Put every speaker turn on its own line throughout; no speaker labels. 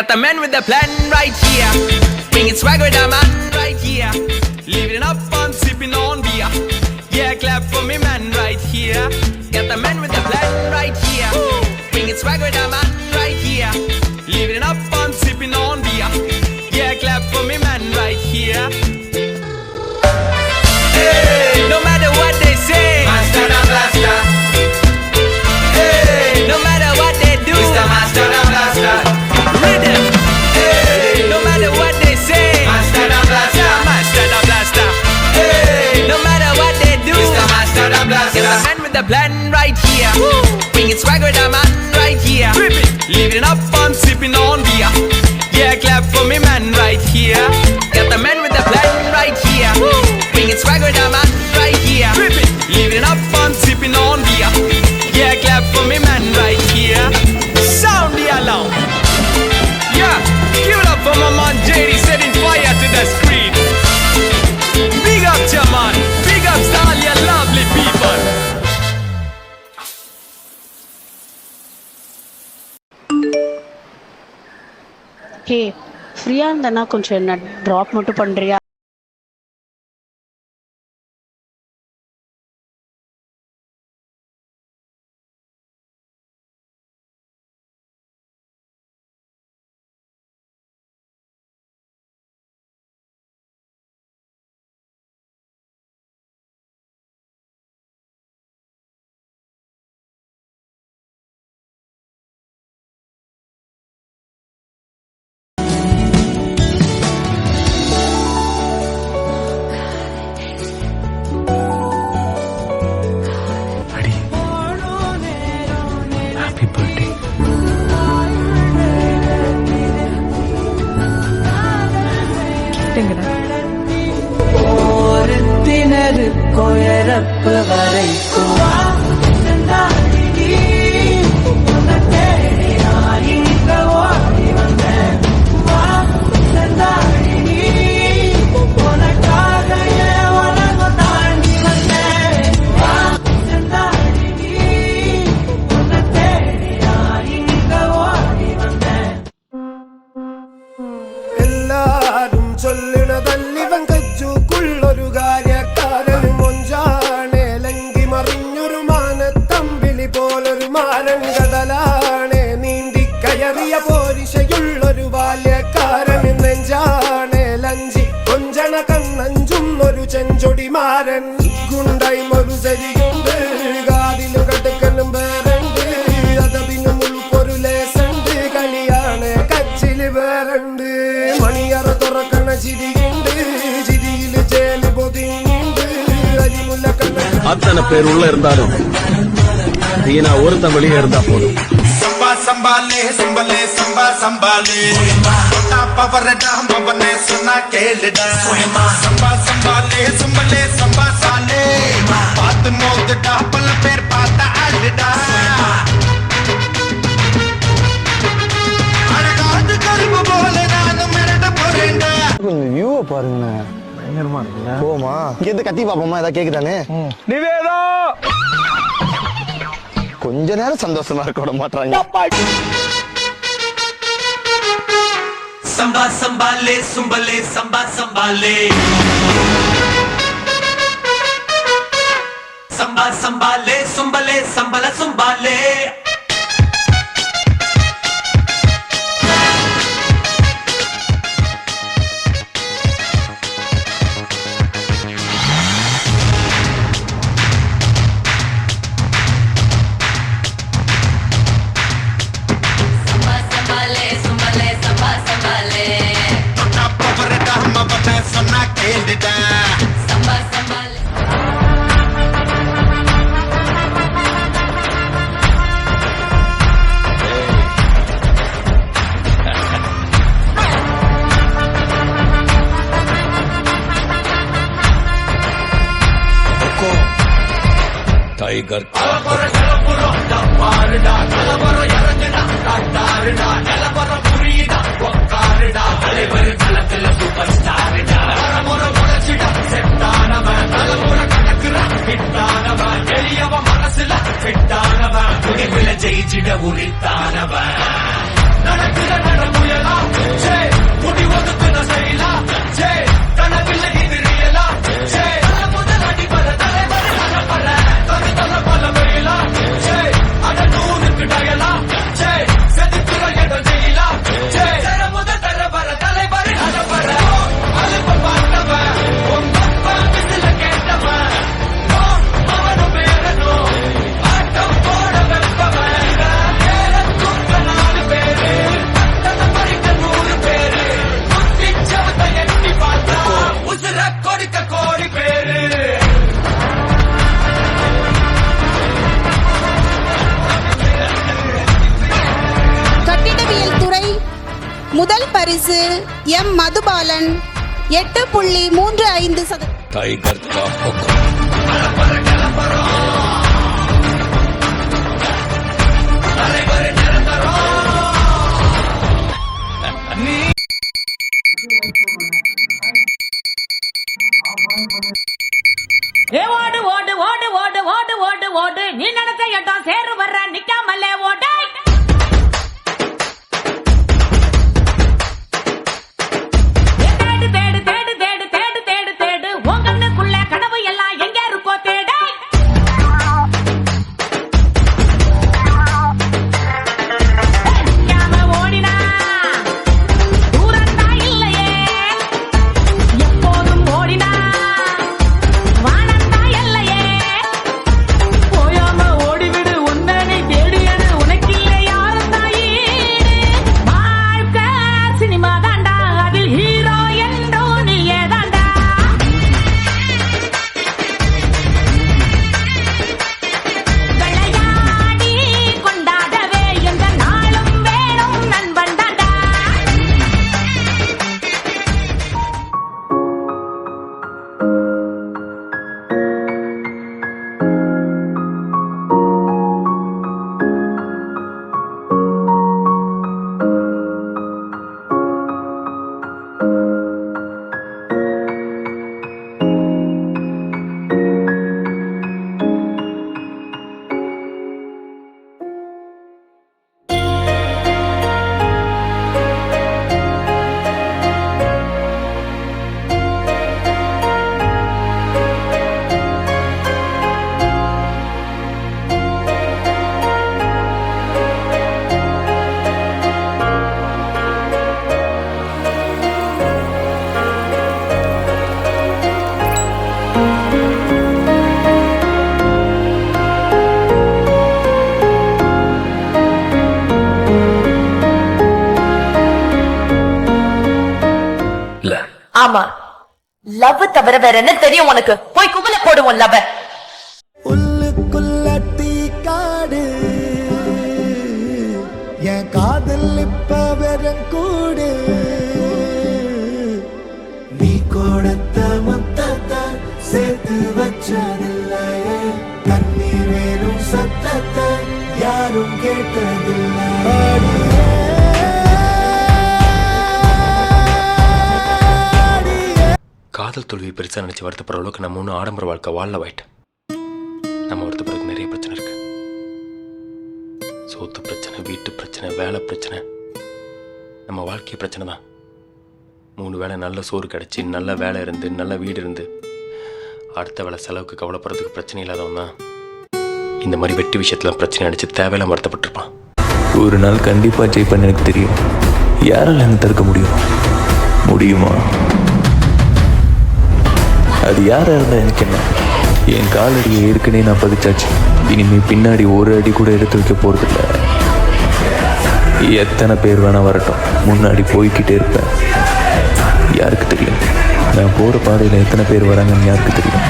Got the man with the plan right here. Bringing swag with the man right here. Living up on sipping on beer. Yeah, clap for me man right here. Got the man with the plan right here. Bringing swag with the man right here. Living up on sipping on beer. Yeah, clap for me man right here. Hey, no matter what they say,
Master the Blaster.
hey, no matter what they do,
Mr. Master the Blaster.
rhythm. Hey, no matter what they say,
Master the Blaster.
yeah, Master the Blaster. Hey, no matter what they do,
Mr. Master the
get the
Blaster.
man with the plan right here. Bringing swag with the man right here. Living up on sipping on beer. Yeah, clap for me man right here. Got the man with the plan right here. Bringing swag with the man right here. Living up on sipping on beer. Yeah, clap for me man right here. Sound the alarm. Yeah, give it up for my man JD setting fire to the screen. Big up to your man. Big up to all your lovely people.
ஹே ஃப்ரீயாக இருந்தேன்னா கொஞ்சம் என்ன drop மட்டும் பண்ணுறியா?
Happy birthday.
ஓரத்தினர் கொயரப்பு வரைக்கும்
എല്ലാരും ചൊല്ലണതല്ലിവൻ കജ്ജുക്കുള്ളൊരു കാര്യക്കാരൻ മൊഞ്ചാണേ ലങ്കി മറിഞ്ഞൊരു മാനത്തമ്പിളി പോലൊരു മാരൻ കടലാണേ നീന്തിക്കയറിയ പോരിശയുള്ളൊരു ബാല്യക്കാരൻ നെഞ്ചാണേ ലഞ്ചി കൊഞ്ചണ കണ്ണഞ്ചുന്നൊരു ചെഞ്ചൊടിമാരൻ ഗുണ്ടൈമൊരു ശരിയുണ്ട് കാതിലും കടുക്കലും വേറുണ്ട് അതപിനും ഉൾക്കൊരു ലേസുണ്ട് കളിയാണ് കച്ചില് വേറുണ്ട് മണിയറ തുറക്കണ ചിരിയുണ്ട് ചിരിയില് ചേല് പൊതിഞ്ഞുണ്ട് അരിമുല്ല കണ്ണ
அத்தனை பேர் உள்ள இருந்தாலும் நீனா ஒருத்தன் வெளியே இருந்தா போதும்.
சம்பா சம்பாலே சம்பலே சம்பா சம்பாலே தொட்டா பவரடா மவனே சொன்னா கேளுடா சம்பா சம்பாலே சம்பலே சம்பா சாலே பார்த்து மோதுடா பல பேர் பார்த்த ஆளுடா அழகாது கரும்பு போல நானும் மிரட்ட போறேன்டா.
கொஞ்சம் வியூவை பாருங்கண்ணே, பயங்கரமா இருக்குல்ல. போமா இங்க இருந்து கத்தி பாப்போமா, ஏதாவது கேக்குதானே?
நிவேதா
கொஞ்ச நேரம் சந்தோஷமா இருக்க விட மாட்டாங்க.
சம்பா சம்பாலே சும்பலே சம்பா சம்பாலே சம்பா சம்பாலே சும்பலே சம்பல சும்பாலே தொட்டா பவரடா மவனே சொன்னா கேளுடா
டைகர்
ஜெயிச்சிட உரித்தானவன்
கட்டிடவியல் துறை முதல் பரிசு எம் மதுபாலன் 8.35%.
டைகர் கா ஹுக்கும்.
ஓடு ஓடு ஓடு ஓடு ஓடு ஓடு ஓடு நீ நடத்த இடம் சேரு வர்ற நிக்காமலே ஓடு. தேடு தேடு தேடு தேடு தேடு தேடு தேடு உன் கண்ணுக்குள்ள கனவு எல்லாம் எங்க இருக்கோ தேடு. நிக்காம ஓடினா தூரந்தா இல்லையே, எப்போதும் ஓடினா வானந்தா இல்லையே. போயாம ஓடிவிடு உன்னை நீ தேடியது உனக்கில்லை யாரும் தாயீடு. வாழ்க்கை சினிமா தாண்டா அதில் ஹீரோ என்றோ நீயே தாண்டா. விளையாடி கொண்டாடவே எந்த நாளும் வேணும் நண்பன் தாண்டா.
ஆமா, லவ் தவிர வேற என்ன தெரியும் உனக்கு? போய் கும்பல போடுவோம் லவ்.
உள்ளுக்குள்ள தீ காடு என் காதல் இப்ப வெறும் கூடு நீ கொடுத்த முத்தத்தை சேர்த்து வச்சதில்லையே கண்ணீர் வேணும் சத்தத்தை யாரும் கேட்டதில்லை
காதல் தோல்வி பெருசாக நினச்சி வருத்தப்படுற அளவுக்கு நம்ம ஒன்றும் ஆடம்பர வாழ்க்கை வாழல வாயிட்டு. நம்ம வருத்தப்படுறதுக்கு நிறைய பிரச்சனை இருக்கு. சொத்து பிரச்சனை, வீட்டு பிரச்சனை, வேலை பிரச்சனை, நம்ம வாழ்க்கை பிரச்சனை தான். 3 வேளை நல்ல சோறு கிடச்சி, நல்ல வேலை இருந்து, நல்ல வீடு இருந்து, அடுத்த வேலை செலவுக்கு கவலைப்படுறதுக்கு பிரச்சனை இல்லாதவன் தான் இந்த மாதிரி வெட்டி விஷயத்தில் பிரச்சனை அடித்து தேவையில்லாம வருத்தப்பட்டிருப்பான்.
ஒரு நாள் கண்டிப்பாக ஜெயிப்பேன்னு எனக்கு தெரியும். யாரால் என்ன தடுக்க முடியுமா? அது யாராக இருந்தால் எனக்கு என்ன? என் காலடியை ஏற்கனவே நான் பதிச்சாச்சு. இனிமேல் பின்னாடி ஒரு அடி கூட எடுத்து வைக்க போகிறதில்ல. எத்தனை பேர் வேணா வரட்டும், முன்னாடி போய்கிட்டே இருப்பேன். யாருக்கு தெரியும் நான் போகிற பாதையில் எத்தனை பேர் வராங்கன்னு யாருக்கு தெரியும்?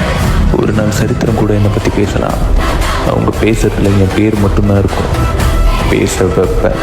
ஒரு நாள் சரித்திரம் கூட என்னை பற்றி பேசலாம். அவங்க பேசுறதுல என் பேர் மட்டும்தான் இருக்கும். பேச வைப்பேன்.